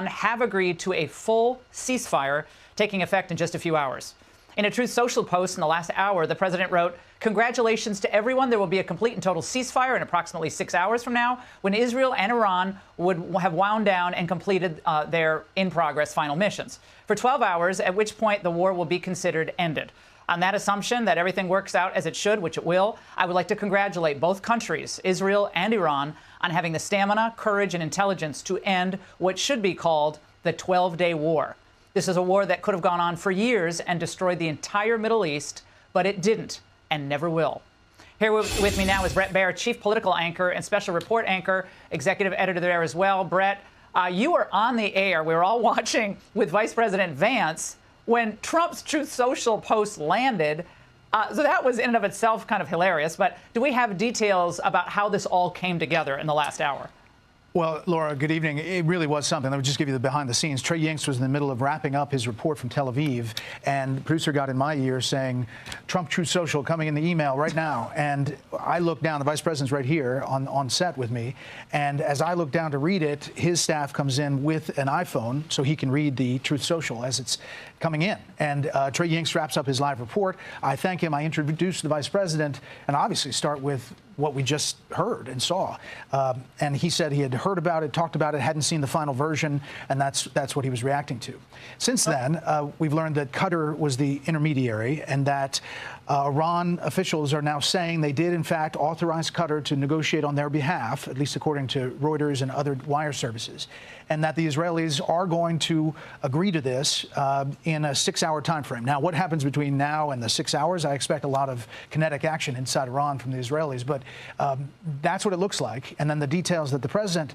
have agreed to a full ceasefire taking effect in just a few hours. In a Truth Social post in the last hour, the president wrote, "Congratulations to everyone. There will be a complete and total ceasefire in approximately 6 hours from now, when Israel and Iran would have wound down and completed their in-progress final missions. For 12 hours, at which point the war will be considered ended." On that assumption that everything works out as it should, which it will, I would like to congratulate both countries, Israel and Iran, on having the stamina, courage, and intelligence to end what should be called the 12-day war. This is a war that could have gone on for years and destroyed the entire Middle East, but it didn't and never will. Here with me now is Bret Baier, chief political anchor and special report anchor, executive editor there as well. Bret, you were on the air. We were all watching with Vice President Vance when Trump's Truth Social post landed. So that was in and of itself kind of hilarious. But do we have details about how this all came together in the last hour? Well, Laura, good evening. It really was something. Let me just give you the behind the scenes. Trey Yingst was in the middle of wrapping up his report from Tel Aviv, and the producer got in my ear saying, "Trump Truth Social coming in the email right now." And I looked down, the vice president's right here on set with me, and as I look down to read it, his staff comes in with an iPhone so he can read the Truth Social as it's coming in. And Trey Yingst wraps up his live report. I thank him. I introduce the vice president, and obviously start with what we just heard and saw. And he said he had heard about it, talked about it, hadn't seen the final version, and that's what he was reacting to. Since then, we've learned that Qatar was the intermediary, and that Iran officials are now saying they did, in fact, authorize Qatar to negotiate on their behalf, at least according to Reuters and other wire services, and that the Israelis are going to agree to this in a 6-hour time frame. Now, what happens between now and the 6 hours? I expect a lot of kinetic action inside Iran from the Israelis, but that's what it looks like. And then the details that the president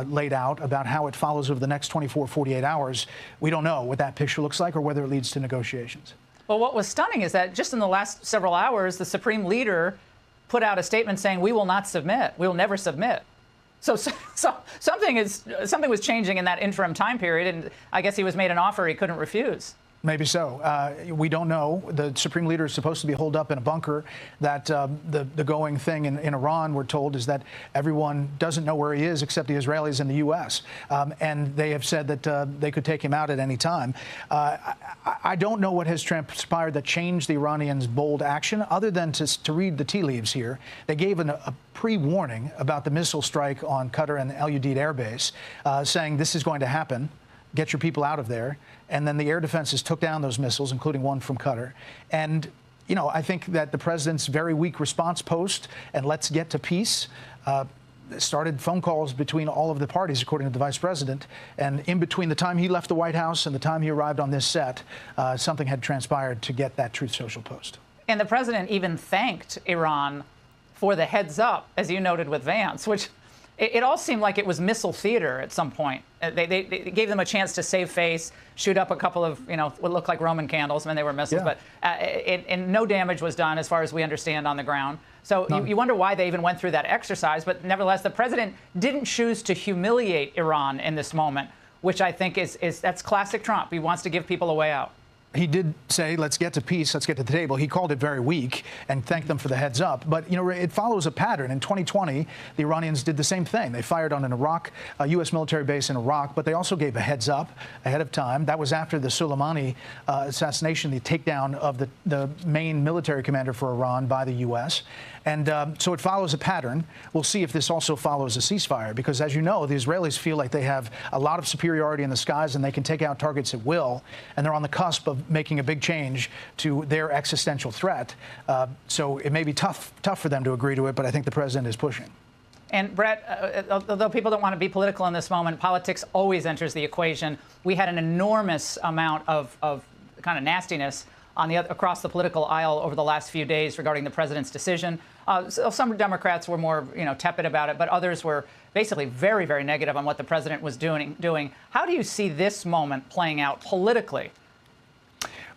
laid out about how it follows over the next 24, 48 hours, we don't know what that picture looks like or whether it leads to negotiations. Well, what was stunning is that just in the last several hours, the supreme leader put out a statement saying, "We will not submit. We will never submit." So something was changing in that interim time period, and I guess he was made an offer he couldn't refuse. Maybe so. We don't know. The supreme leader is supposed to be holed up in a bunker. That the going thing in Iran, we're told, is that everyone doesn't know where he is except the Israelis and the U.S. And they have said that they could take him out at any time. I don't know what has transpired that changed the Iranians' bold action, other than to read the tea leaves here. They gave a pre-warning about the missile strike on Qatar and Al Udeid Air Base, saying this is going to happen. Get your people out of there. And then the air defenses took down those missiles, including one from Qatar. And, you know, I think that the president's very weak response post and let's get to peace started phone calls between all of the parties, according to the vice president. And in between the time he left the White House and the time he arrived on this set, something had transpired to get that Truth Social post. And the president even thanked Iran for the heads up, as you noted with Vance, which it all seemed like it was missile theater at some point. They gave them a chance to save face, shoot up a couple of, what looked like Roman candles. I mean, they were missiles, yeah. But and no damage was done, as far as we understand, on the ground. So you wonder why they even went through that exercise. But nevertheless, the president didn't choose to humiliate Iran in this moment, which I think that's classic Trump. He wants to give people a way out. He did say, let's get to peace, let's get to the table. He called it very weak and thanked them for the heads up. But, it follows a pattern. In 2020, the Iranians did the same thing. They fired on a U.S. military base in Iraq, but they also gave a heads up ahead of time. That was after the Soleimani assassination, the takedown of the main military commander for Iran by the U.S. And so it follows a pattern. We'll see if this also follows a ceasefire, because, as you know, the Israelis feel like they have a lot of superiority in the skies and they can take out targets at will. And they're on the cusp of making a big change to their existential threat. So it may be tough for them to agree to it, but I think the president is pushing. And, Bret, although people don't want to be political in this moment, politics always enters the equation. We had an enormous amount of kind of nastiness across the political aisle over the last few days regarding the president's decision. So some Democrats were more, tepid about it, but others were basically very, very negative on what the president was doing. How do you see this moment playing out politically?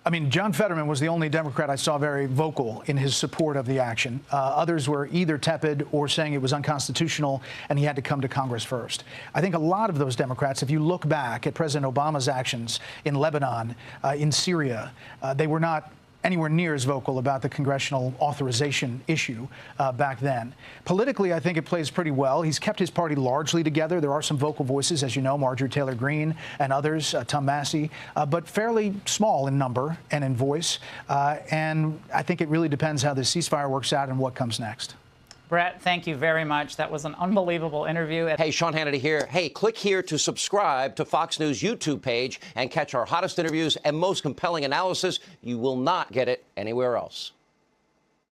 I mean, John Fetterman was the only Democrat I saw very vocal in his support of the action. Others were either tepid or saying it was unconstitutional and he had to come to Congress first. I think a lot of those Democrats, if you look back at President Obama's actions in Lebanon, in Syria, they were not anywhere near as vocal about the congressional authorization issue back then. Politically, I think it plays pretty well. He's kept his party largely together. There are some vocal voices, as you know, Marjorie Taylor Greene and others, Tom Massey, but fairly small in number and in voice. And I think it really depends how this ceasefire works out and what comes next. Brett, thank you very much. That was an unbelievable interview. Hey, Sean Hannity here. Hey, click here to subscribe to Fox News YouTube page and catch our hottest interviews and most compelling analysis. You will not get it anywhere else.